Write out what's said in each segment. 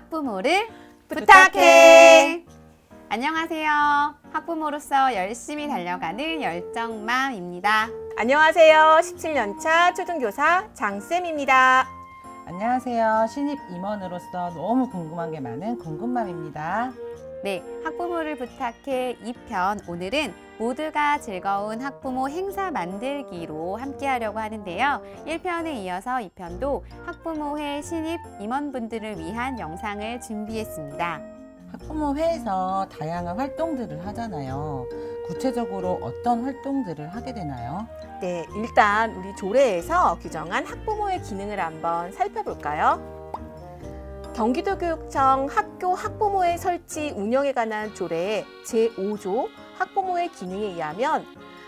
학부모를 부탁해. 안녕하세요. 학부모로서 열심히 달려가는 열정맘입니다. 안녕하세요. 17년차 초등교사 장쌤입니다. 안녕하세요. 신입 임원으로서 너무 궁금한 게 많은 궁금맘입니다. 네, 학부모를 부탁해 2편. 오늘은 모두가 즐거운 학부모 행사 만들기로 함께 하려고 하는데요. 1편에 이어서 2편도 학부모회 신입 임원분들을 위한 영상을 준비했습니다. 학부모회에서 다양한 활동들을 하잖아요. 구체적으로 어떤 활동들을 하게 되나요? 네, 일단 우리 조례에서 규정한 학부모의 기능을 한번 살펴볼까요? 경기도교육청 학교 학부모회 설치 운영에 관한 조례 제5조 학부모의 기능에 의하면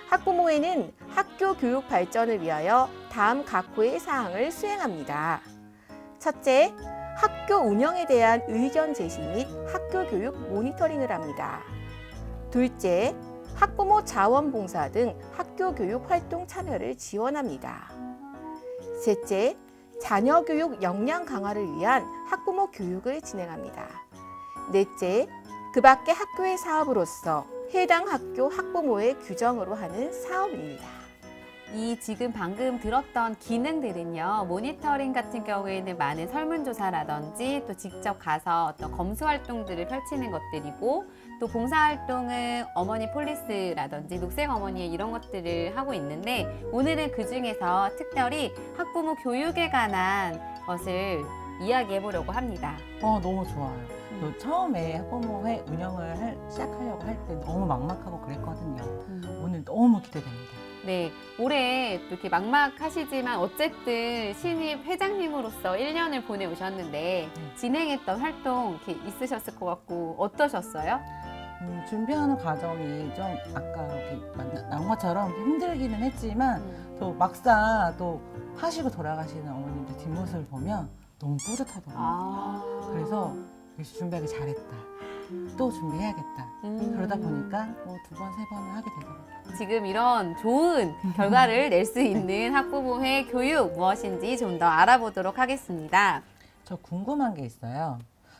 학부모회는 학교 교육 발전을 위하여 다음 각호의 사항을 수행합니다. 첫째, 학교 운영에 대한 의견 제시 및 학교 교육 모니터링을 합니다. 둘째, 학부모 자원봉사 등 학교 교육 활동 참여를 지원합니다. 셋째, 자녀 교육 역량 강화를 위한 학부모 교육을 진행합니다. 넷째, 그 밖의 학교의 사업으로서 해당 학교 학부모의 규정으로 하는 사업입니다. 이 지금 방금 들었던 기능들은요, 모니터링 같은 경우에는 많은 설문조사라든지 또 직접 가서 어떤 검수 활동들을 펼치는 것들이고, 또 봉사활동은 어머니 폴리스라든지 녹색 어머니 이런 것들을 하고 있는데, 오늘은 그 중에서 특별히 학부모 교육에 관한 것을 이야기해 보려고 합니다. 너무 좋아요. 저 처음에 학부모회 운영을 시작하려고 할 때 너무 막막하고 그랬거든요. 오늘 너무 기대됩니다. 네, 올해 또 이렇게 막막하시지만 어쨌든 신입 회장님으로서 1년을 보내오셨는데 진행했던 활동 이렇게 있으셨을 것 같고 어떠셨어요? 준비하는 과정이 좀 아까 이렇게 나온 것처럼 힘들기는 했지만 또 막상 또 하시고 돌아가시는 어머님들 뒷모습을 보면 너무 뿌듯하더라고요. 그래서 역시 준비하기 잘했다. 또 준비해야겠다. 그러다 보니까 뭐 2번, 3번을 하게 되더라고요. 지금 이런 좋은 결과를 낼 수 있는 학부모회 교육 무엇인지 좀 더 알아보도록 하겠습니다. 저 궁금한 게 있어요.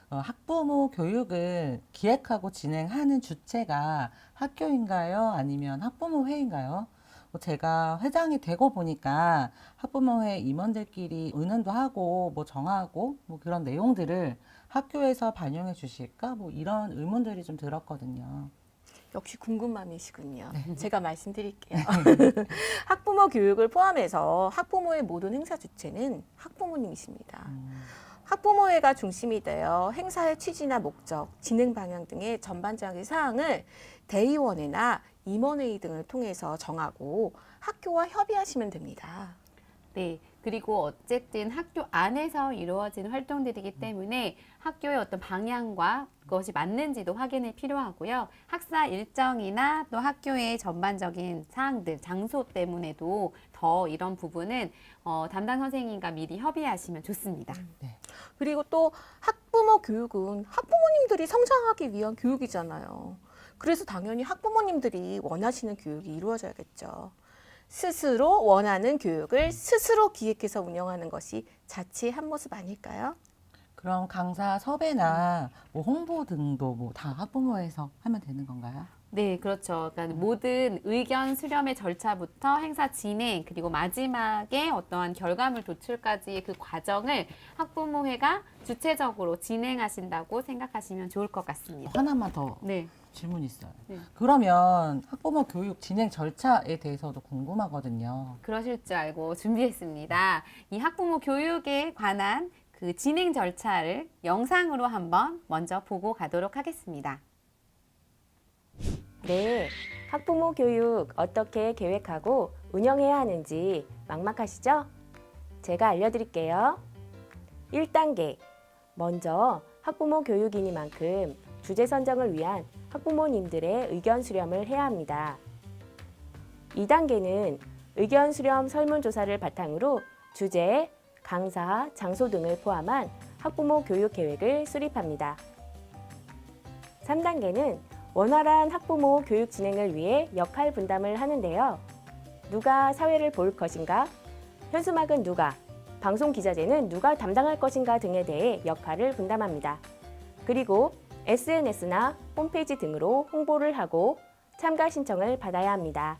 학부모 교육을 기획하고 진행하는 주체가 학교인가요? 아니면 학부모회인가요? 제가 회장이 되고 보니까 학부모회 임원들끼리 의논도 하고 뭐 정하고 뭐 그런 내용들을 학교에서 반영해 주실까? 뭐 이런 의문들이 좀 들었거든요. 역시 궁금함이시군요. 네. 제가 말씀드릴게요. 학부모 교육을 포함해서 학부모의 모든 행사 주체는 학부모님이십니다. 학부모회가 중심이 되어 행사의 취지나 목적, 진행 방향 등의 전반적인 사항을 대의원회나 임원회의 등을 통해서 정하고 학교와 협의하시면 됩니다. 네, 그리고 어쨌든 학교 안에서 이루어지는 활동들이기 때문에 학교의 어떤 방향과 그것이 맞는지도 확인이 필요하고요. 학사 일정이나 또 학교의 전반적인 사항들, 장소 때문에도 더 이런 부분은 담당 선생님과 미리 협의하시면 좋습니다. 네. 그리고 또 학부모 교육은 학부모님들이 성장하기 위한 교육이잖아요. 그래서 당연히 학부모님들이 원하시는 교육이 이루어져야겠죠. 스스로 원하는 교육을 스스로 기획해서 운영하는 것이 자치의 한 모습 아닐까요? 그럼 강사 섭외나 뭐 홍보 등도 뭐 다 학부모에서 하면 되는 건가요? 네, 그렇죠. 그러니까 모든 의견 수렴의 절차부터 행사 진행, 그리고 마지막에 어떠한 결과물 도출까지 그 과정을 학부모회가 주체적으로 진행하신다고 생각하시면 좋을 것 같습니다. 하나만 더 네. 질문이 있어요. 네. 그러면 학부모 교육 진행 절차에 대해서도 궁금하거든요. 그러실 줄 알고 준비했습니다. 이 학부모 교육에 관한 그 진행 절차를 영상으로 한번 먼저 보고 가도록 하겠습니다. 네, 학부모 교육 어떻게 계획하고 운영해야 하는지 막막하시죠? 제가 알려드릴게요. 1단계, 먼저 학부모 교육이니만큼 주제 선정을 위한 학부모님들의 의견 수렴을 해야 합니다. 2단계는 의견 수렴 설문조사를 바탕으로 주제, 강사, 장소 등을 포함한 학부모 교육 계획을 수립합니다. 3단계는 원활한 학부모 교육 진행을 위해 역할 분담을 하는데요. 누가 사회를 볼 것인가? 현수막은 누가? 방송 기자재는 누가 담당할 것인가 등에 대해 역할을 분담합니다. 그리고 SNS나 홈페이지 등으로 홍보를 하고 참가 신청을 받아야 합니다.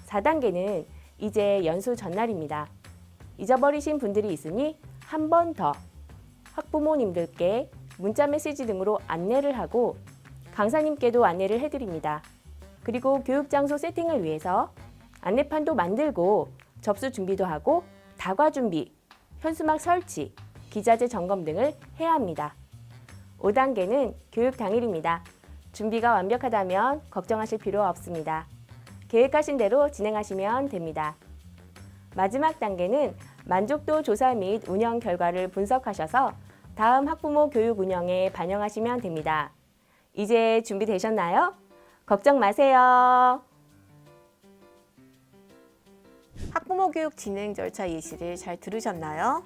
4단계는 이제 연수 전날입니다. 잊어버리신 분들이 있으니 한 번 더 학부모님들께 문자 메시지 등으로 안내를 하고 강사님께도 안내를 해드립니다. 그리고 교육장소 세팅을 위해서 안내판도 만들고 접수 준비도 하고 다과 준비, 현수막 설치, 기자재 점검 등을 해야 합니다. 5단계는 교육 당일입니다. 준비가 완벽하다면 걱정하실 필요 없습니다. 계획하신 대로 진행하시면 됩니다. 마지막 단계는 만족도 조사 및 운영 결과를 분석하셔서 다음 학부모 교육 운영에 반영하시면 됩니다. 이제 준비되셨나요? 걱정 마세요. 학부모 교육 진행 절차 예시를 잘 들으셨나요?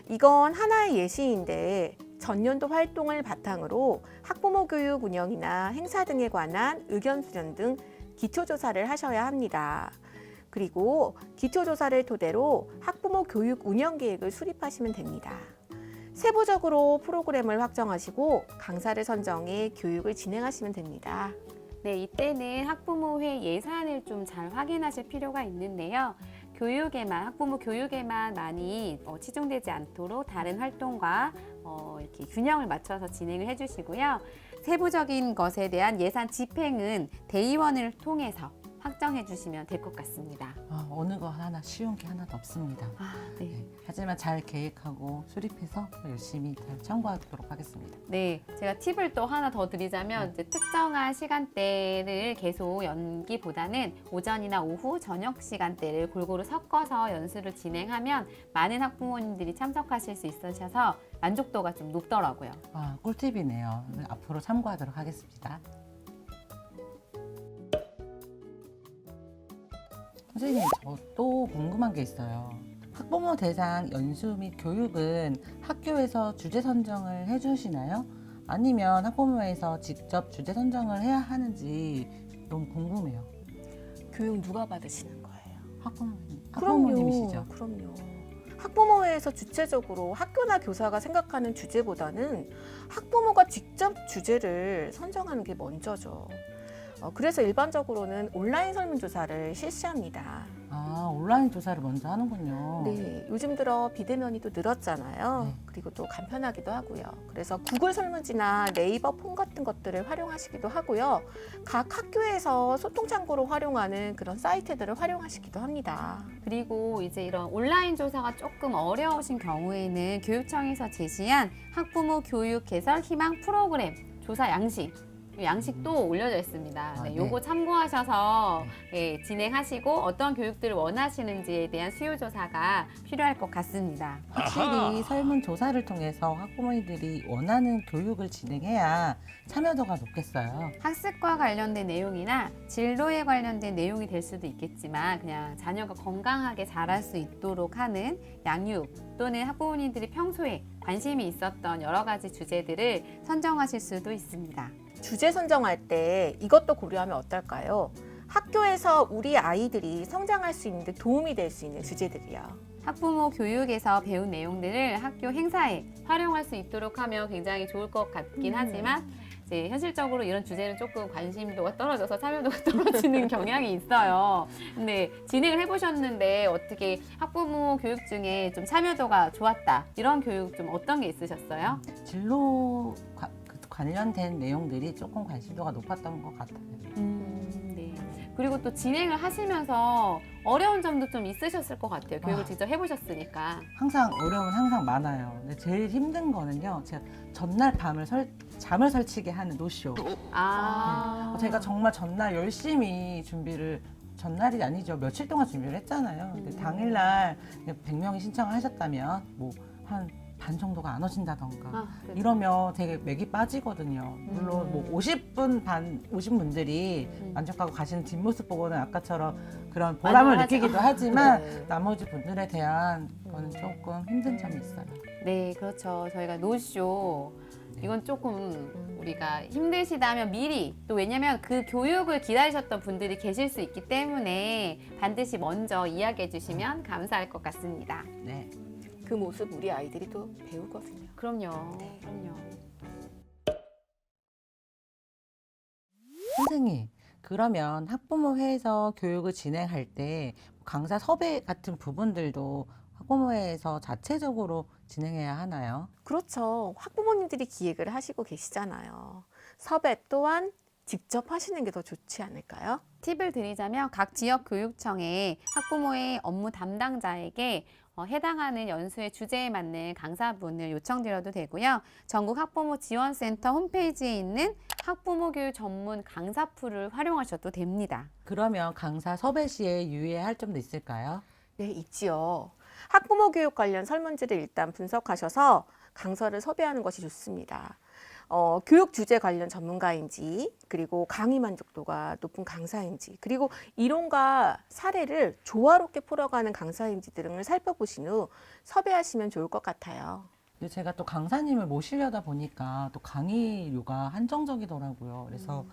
이건 하나의 예시인데 전년도 활동을 바탕으로 학부모 교육 운영이나 행사 등에 관한 의견 수렴 등 기초조사를 하셔야 합니다. 그리고 기초조사를 토대로 학부모 교육 운영 계획을 수립하시면 됩니다. 세부적으로 프로그램을 확정하시고 강사를 선정해 교육을 진행하시면 됩니다. 네, 이때는 학부모회 예산을 좀 잘 확인하실 필요가 있는데요. 학부모 교육에만 많이 치중되지 않도록 다른 활동과 이렇게 균형을 맞춰서 진행을 해주시고요. 세부적인 것에 대한 예산 집행은 대의원을 통해서 확정해 주시면 될 것 같습니다. 어느 거 하나 쉬운 게 하나도 없습니다. 네. 하지만 잘 계획하고 수립해서 열심히 잘 참고하도록 하겠습니다. 네, 제가 팁을 또 하나 더 드리자면 이제 특정한 시간대를 계속 연기보다는 오전이나 오후, 저녁 시간대를 골고루 섞어서 연수를 진행하면 많은 학부모님들이 참석하실 수 있으셔서 만족도가 좀 높더라고요. 꿀팁이네요. 앞으로 참고하도록 하겠습니다. 선생님, 저 또 궁금한 게 있어요. 학부모 대상 연수 및 교육은 학교에서 주제 선정을 해주시나요? 아니면 학부모에서 직접 주제 선정을 해야 하는지 너무 궁금해요. 교육 누가 받으시는 거예요? 학부모님이시죠? 그럼요. 학부모회에서 주체적으로 학교나 교사가 생각하는 주제보다는 학부모가 직접 주제를 선정하는 게 먼저죠. 그래서 일반적으로는 온라인 설문조사를 실시합니다. 온라인 조사를 먼저 하는군요. 네, 요즘 들어 비대면이 또 늘었잖아요. 네. 그리고 또 간편하기도 하고요. 그래서 구글 설문지나 네이버 폼 같은 것들을 활용하시기도 하고요. 각 학교에서 소통 창구로 활용하는 그런 사이트들을 활용하시기도 합니다. 그리고 이제 이런 온라인 조사가 조금 어려우신 경우에는 교육청에서 제시한 학부모 교육 개설 희망 프로그램 조사 양식도 올려져 있습니다. 네, 요거 참고하셔서 진행하시고 어떤 교육들을 원하시는지에 대한 수요 조사가 필요할 것 같습니다. 확실히 설문조사를 통해서 학부모님들이 원하는 교육을 진행해야 참여도가 높겠어요. 학습과 관련된 내용이나 진로에 관련된 내용이 될 수도 있겠지만 그냥 자녀가 건강하게 자랄 수 있도록 하는 양육 또는 학부모님들이 평소에 관심이 있었던 여러 가지 주제들을 선정하실 수도 있습니다. 주제 선정할 때 이것도 고려하면 어떨까요? 학교에서 우리 아이들이 성장할 수 있는 데 도움이 될 수 있는 주제들이요. 학부모 교육에서 배운 내용들을 학교 행사에 활용할 수 있도록 하면 굉장히 좋을 것 같긴 하지만 이제 현실적으로 이런 주제는 조금 관심도가 떨어져서 참여도가 떨어지는 경향이 있어요. 근데 진행을 해보셨는데 어떻게 학부모 교육 중에 좀 참여도가 좋았다 이런 교육 좀 어떤 게 있으셨어요? 진로 관련된 내용들이 조금 관심도가 높았던 것 같아요. 네. 그리고 또 진행을 하시면서 어려운 점도 좀 있으셨을 것 같아요. 교육을 직접 해보셨으니까. 항상 어려움은 항상 많아요. 근데 제일 힘든 거는요. 제가 전날 잠을 설치게 하는 노쇼. 제가 정말 전날 열심히 전날이 아니죠. 며칠 동안 준비를 했잖아요. 근데 당일날 100명이 신청을 하셨다면 한 반 정도가 안 오신다던가 아, 그렇죠. 이러면 되게 맥이 빠지거든요. 물론 뭐 50분들이 만족하고 가시는 뒷모습 보고는 아까처럼 그런 보람을 만족하지. 느끼기도 하지만 네. 나머지 분들에 대한 거는 조금 힘든 점이 있어요. 네, 그렇죠. 저희가 노쇼 이건 조금 우리가 힘드시다면 미리 또 왜냐면 그 교육을 기다리셨던 분들이 계실 수 있기 때문에 반드시 먼저 이야기해 주시면 감사할 것 같습니다. 네. 그 모습 우리 아이들이 또 배우거든요. 그럼요. 그럼요. 선생님, 그러면 학부모회에서 교육을 진행할 때 강사 섭외 같은 부분들도 학부모회에서 자체적으로 진행해야 하나요? 그렇죠. 학부모님들이 기획을 하시고 계시잖아요. 섭외 또한 직접 하시는 게 더 좋지 않을까요? 팁을 드리자면 각 지역 교육청의 학부모의 업무 담당자에게 해당하는 연수의 주제에 맞는 강사분을 요청드려도 되고요. 전국 학부모 지원센터 홈페이지에 있는 학부모 교육 전문 강사풀을 활용하셔도 됩니다. 그러면 강사 섭외 시에 유의해야 할 점도 있을까요? 네, 있지요. 학부모 교육 관련 설문지를 일단 분석하셔서 강사를 섭외하는 것이 좋습니다. 교육 주제 관련 전문가인지, 그리고 강의 만족도가 높은 강사인지, 그리고 이론과 사례를 조화롭게 풀어가는 강사인지 등을 살펴보신 후 섭외하시면 좋을 것 같아요. 근데 제가 또 강사님을 모시려다 보니까 또 강의료가 한정적이더라고요. 그래서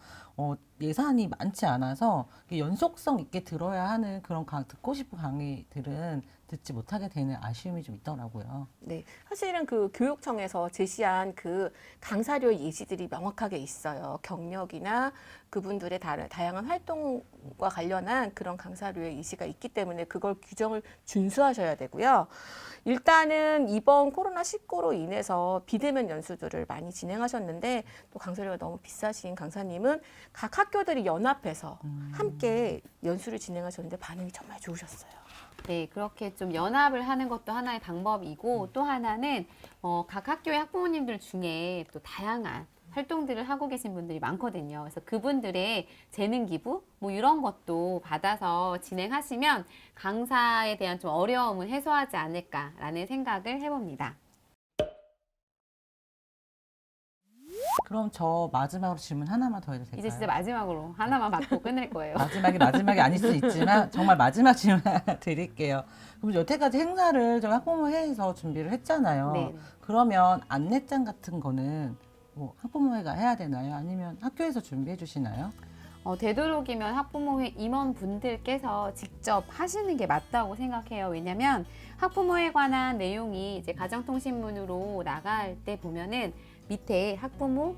예산이 많지 않아서 연속성 있게 들어야 하는 그런 듣고 싶은 강의들은 듣지 못하게 되는 아쉬움이 좀 있더라고요. 네, 사실은 그 교육청에서 제시한 그 강사료 예시들이 명확하게 있어요. 경력이나 그분들의 다양한 활동과 관련한 그런 강사료의 예시가 있기 때문에 그걸 규정을 준수하셔야 되고요. 일단은 이번 코로나19로 인해서 비대면 연수들을 많이 진행하셨는데 또 강사료가 너무 비싸신 강사님은 각 학교들이 연합해서 함께 연수를 진행하셨는데 반응이 정말 좋으셨어요. 네, 그렇게 좀 연합을 하는 것도 하나의 방법이고 또 하나는 각 학교의 학부모님들 중에 또 다양한 활동들을 하고 계신 분들이 많거든요. 그래서 그분들의 재능 기부 뭐 이런 것도 받아서 진행하시면 강사에 대한 좀 어려움은 해소하지 않을까라는 생각을 해봅니다. 그럼 저 마지막으로 질문 하나만 더 해도 될까요? 이제 진짜 마지막으로 하나만 받고 끝낼 거예요. 마지막이 아닐 수 있지만 정말 마지막 질문 하나 드릴게요. 그럼 여태까지 행사를 저희 학부모회에서 준비를 했잖아요. 네. 그러면 안내장 같은 거는 뭐 학부모회가 해야 되나요? 아니면 학교에서 준비해 주시나요? 되도록이면 학부모회 임원분들께서 직접 하시는 게 맞다고 생각해요. 왜냐면 학부모에 관한 내용이 이제 가정통신문으로 나갈 때 보면은 밑에 학부모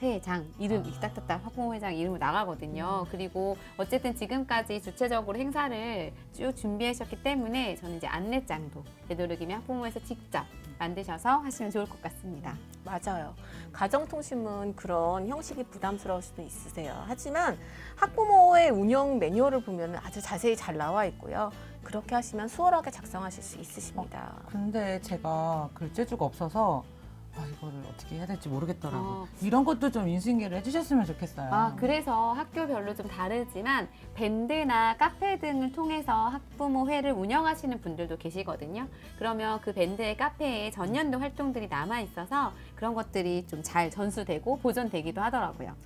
회장 이름 딱딱딱 학부모 회장 이름으로 나가거든요. 그리고 어쨌든 지금까지 주체적으로 행사를 쭉 준비하셨기 때문에 저는 이제 안내장도 되도록이면 학부모에서 직접 만드셔서 하시면 좋을 것 같습니다. 맞아요. 가정통신문 그런 형식이 부담스러울 수도 있으세요. 하지만 학부모의 운영 매뉴얼을 보면 아주 자세히 잘 나와 있고요. 그렇게 하시면 수월하게 작성하실 수 있으십니다. 근데 제가 글재주가 없어서 이거를 어떻게 해야 될지 모르겠더라고요. 아. 이런 것도 좀 인수인계를 해주셨으면 좋겠어요. 그래서 학교별로 좀 다르지만 밴드나 카페 등을 통해서 학부모회를 운영하시는 분들도 계시거든요. 그러면 그 밴드의 카페에 전년도 활동들이 남아 있어서 그런 것들이 좀 잘 전수되고 보존되기도 하더라고요.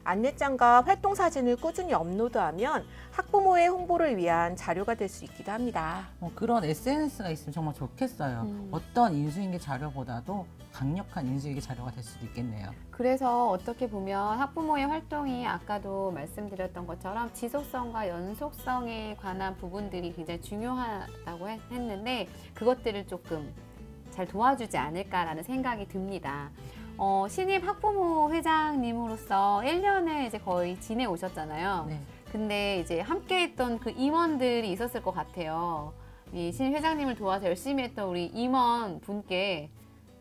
안내장과 활동 사진을 꾸준히 업로드하면 학부모의 홍보를 위한 자료가 될 수 있기도 합니다. 그런 SNS가 있으면 정말 좋겠어요. 어떤 인수인계 자료보다도 강력한 인수인계 자료가 될 수도 있겠네요. 그래서 어떻게 보면 학부모의 활동이 아까도 말씀드렸던 것처럼 지속성과 연속성에 관한 부분들이 굉장히 중요하다고 했는데 그것들을 조금 잘 도와주지 않을까라는 생각이 듭니다. 신입 학부모 회장님으로서 1년을 이제 거의 지내오셨잖아요. 네. 근데 이제 함께 했던 그 임원들이 있었을 것 같아요. 이 신입 회장님을 도와서 열심히 했던 우리 임원 분께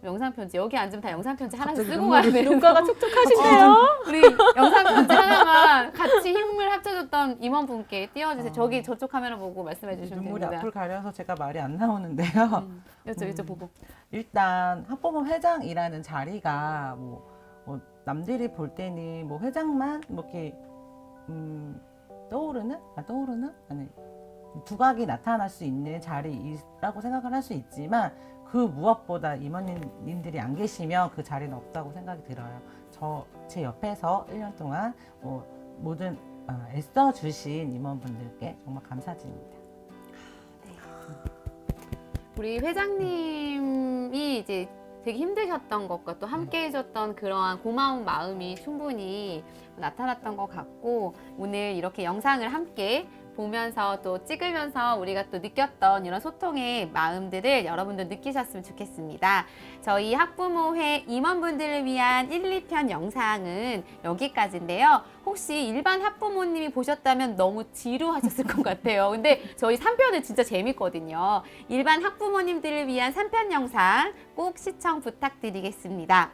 영상편지, 여기 앉으면 다 영상편지 하나씩 갑자기 쓰고 가야 되는데 눈가가 촉촉하신데요? 우리 영상편지 하나만 같이 힘을 합쳐줬던 임원분께 띄워주세요. 저기 저쪽 카메라 보고 말씀해 주시면 눈물이 됩니다. 앞을 가려서 제가 말이 안 나오는데요. 이쪽 보고. 일단 학부모 회장이라는 자리가 뭐 남들이 볼 때는 뭐 회장만 뭐 이렇게 떠오르는 아니 두각이 나타날 수 있는 자리라고 생각을 할 수 있지만 그 무엇보다 임원님들이 안 계시면 그 자리는 없다고 생각이 들어요. 제 옆에서 1년 동안 모든 애써주신 임원분들께 정말 감사드립니다. 우리 회장님이 이제 되게 힘드셨던 것과 또 함께 해줬던 그러한 고마운 마음이 충분히 나타났던 것 같고, 오늘 이렇게 영상을 함께 보면서 또 찍으면서 우리가 또 느꼈던 이런 소통의 마음들을 여러분도 느끼셨으면 좋겠습니다. 저희 학부모회 임원분들을 위한 1, 2편 영상은 여기까지인데요. 혹시 일반 학부모님이 보셨다면 너무 지루하셨을 것 같아요. 근데 저희 3편은 진짜 재밌거든요. 일반 학부모님들을 위한 3편 영상 꼭 시청 부탁드리겠습니다.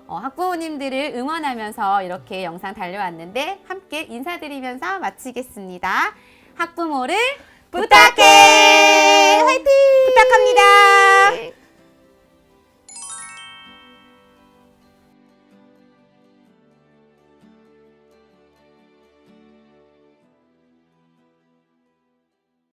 학부모님들을 응원하면서 이렇게 영상 달려왔는데 함께 인사드리면서 마치겠습니다. 학부모를 부탁해!